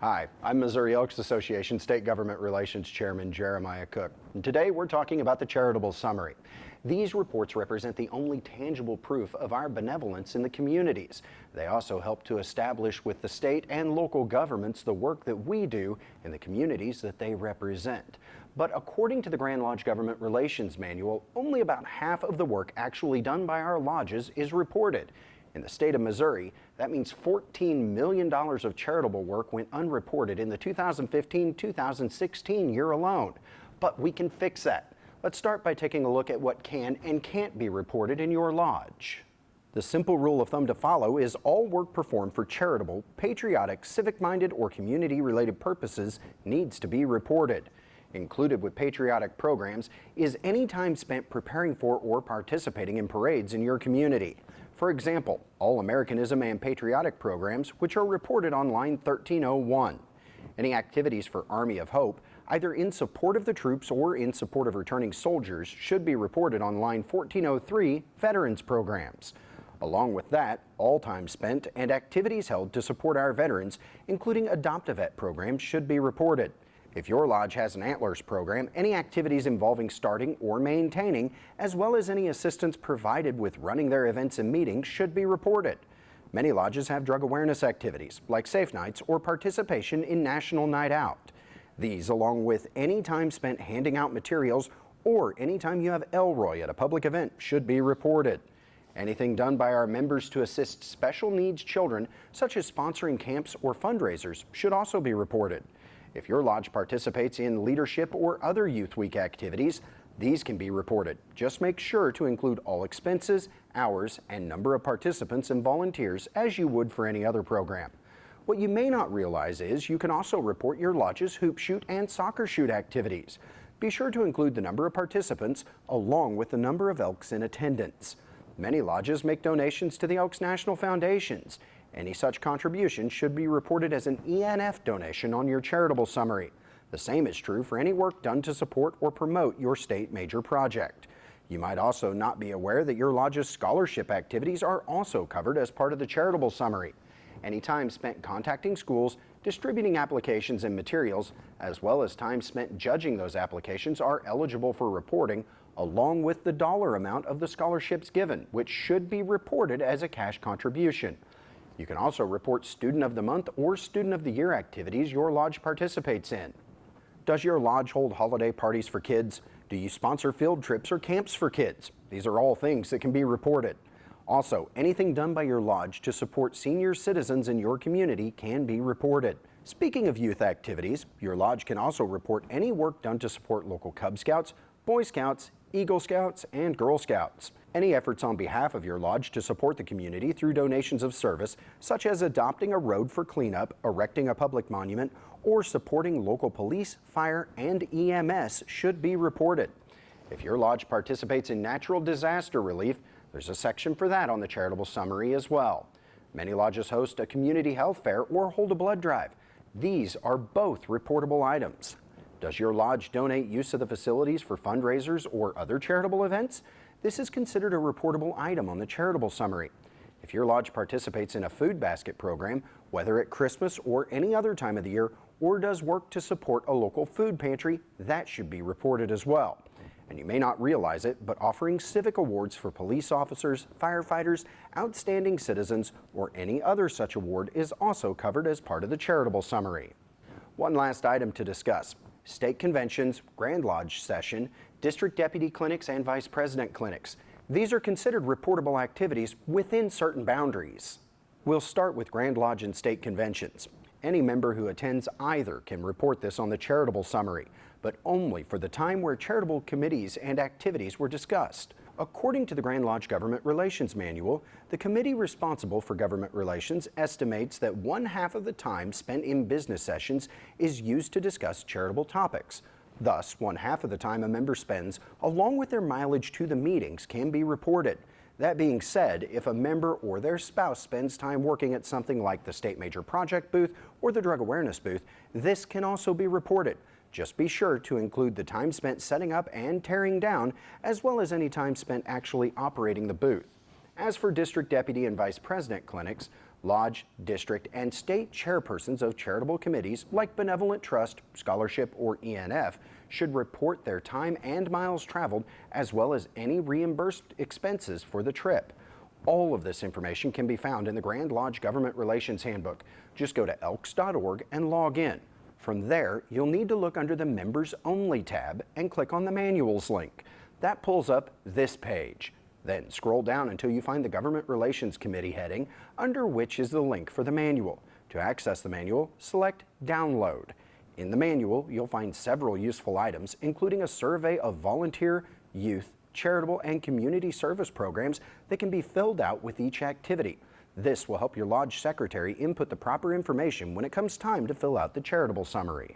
Hi, I'm Missouri Elks Association State Government Relations Chairman Jeremiah Cook. And today we're talking about the Charitable Summary. These reports represent the only tangible proof of our benevolence in the communities. They also help to establish with the state and local governments the work that we do in the communities that they represent. But according to the Grand Lodge Government Relations Manual, only about half of the work actually done by our lodges is reported. In the state of Missouri, that means $14 million of charitable work went unreported in the 2015-2016 year alone. But we can fix that. Let's start by taking a look at what can and can't be reported in your lodge. The simple rule of thumb to follow is all work performed for charitable, patriotic, civic-minded, or community-related purposes needs to be reported. Included with patriotic programs is any time spent preparing for or participating in parades in your community. For example, All Americanism and patriotic programs, which are reported on line 1301. Any activities for Army of Hope, either in support of the troops or in support of returning soldiers, should be reported on line 1403, Veterans Programs. Along with that, all time spent and activities held to support our veterans, including Adopt-A-Vet programs, should be reported. If your lodge has an Antlers program, any activities involving starting or maintaining, as well as any assistance provided with running their events and meetings, should be reported. Many lodges have drug awareness activities, like Safe Nights or participation in National Night Out. These, along with any time spent handing out materials or any time you have Elroy at a public event, should be reported. Anything done by our members to assist special needs children, such as sponsoring camps or fundraisers, should also be reported. If your lodge participates in leadership or other Youth Week activities, these can be reported. Just make sure to include all expenses, hours, and number of participants and volunteers as you would for any other program. What you may not realize is you can also report your lodge's hoop shoot and soccer shoot activities. Be sure to include the number of participants along with the number of Elks in attendance. Many lodges make donations to the Elks National Foundations. Any such contribution should be reported as an ENF donation on your charitable summary. The same is true for any work done to support or promote your state major project. You might also not be aware that your lodge's scholarship activities are also covered as part of the charitable summary. Any time spent contacting schools, distributing applications and materials, as well as time spent judging those applications are eligible for reporting, along with the dollar amount of the scholarships given, which should be reported as a cash contribution. You can also report Student of the Month or Student of the Year activities your lodge participates in. Does your lodge hold holiday parties for kids? Do you sponsor field trips or camps for kids? These are all things that can be reported. Also, anything done by your lodge to support senior citizens in your community can be reported. Speaking of youth activities, your lodge can also report any work done to support local Cub Scouts, Boy Scouts, Eagle Scouts, and Girl Scouts. Any efforts on behalf of your lodge to support the community through donations of service, such as adopting a road for cleanup, erecting a public monument, or supporting local police, fire, and EMS, should be reported. If your lodge participates in natural disaster relief, there's a section for that on the charitable summary as well. Many lodges host a community health fair or hold a blood drive. These are both reportable items. Does your lodge donate use of the facilities for fundraisers or other charitable events? This is considered a reportable item on the charitable summary. If your lodge participates in a food basket program, whether at Christmas or any other time of the year, or does work to support a local food pantry, that should be reported as well. And you may not realize it, but offering civic awards for police officers, firefighters, outstanding citizens, or any other such award is also covered as part of the charitable summary. One last item to discuss: state conventions, Grand Lodge session, district deputy clinics, and vice president clinics. These are considered reportable activities within certain boundaries. We'll start with Grand Lodge and state conventions. Any member who attends either can report this on the charitable summary, but only for the time where charitable committees and activities were discussed. According to the Grand Lodge Government Relations Manual, the committee responsible for government relations estimates that 1/2 of the time spent in business sessions is used to discuss charitable topics. Thus, 1/2 of the time a member spends, along with their mileage to the meetings, can be reported. That being said, if a member or their spouse spends time working at something like the State Major Project booth or the Drug Awareness booth, this can also be reported. Just be sure to include the time spent setting up and tearing down, as well as any time spent actually operating the booth. As for district deputy and vice president clinics, Lodge, district, and state chairpersons of charitable committees like Benevolent Trust, Scholarship, or ENF should report their time and miles traveled, as well as any reimbursed expenses for the trip. All of this information can be found in the Grand Lodge Government Relations Handbook. Just go to elks.org and log in. From there, you'll need to look under the Members Only tab and click on the Manuals link. That pulls up this page. Then scroll down until you find the Government Relations Committee heading, under which is the link for the manual. To access the manual, select Download. In the manual, you'll find several useful items, including a survey of volunteer, youth, charitable, and community service programs that can be filled out with each activity. This will help your lodge secretary input the proper information when it comes time to fill out the charitable summary.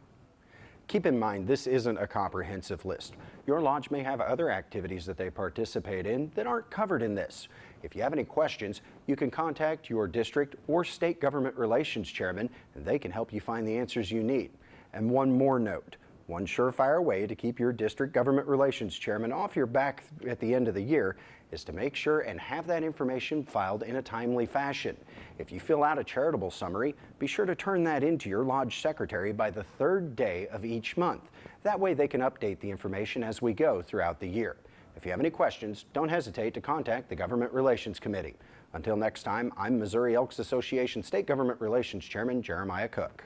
Keep in mind, this isn't a comprehensive list. Your lodge may have other activities that they participate in that aren't covered in this. If you have any questions, you can contact your district or state government relations chairman, and they can help you find the answers you need. And one more note. One surefire way to keep your district government relations chairman off your back at the end of the year is to make sure and have that information filed in a timely fashion. If you fill out a charitable summary, be sure to turn that into your lodge secretary by the 3rd day of each month. That way they can update the information as we go throughout the year. If you have any questions, don't hesitate to contact the Government Relations Committee. Until next time, I'm Missouri Elks Association State Government Relations Chairman Jeremiah Cook.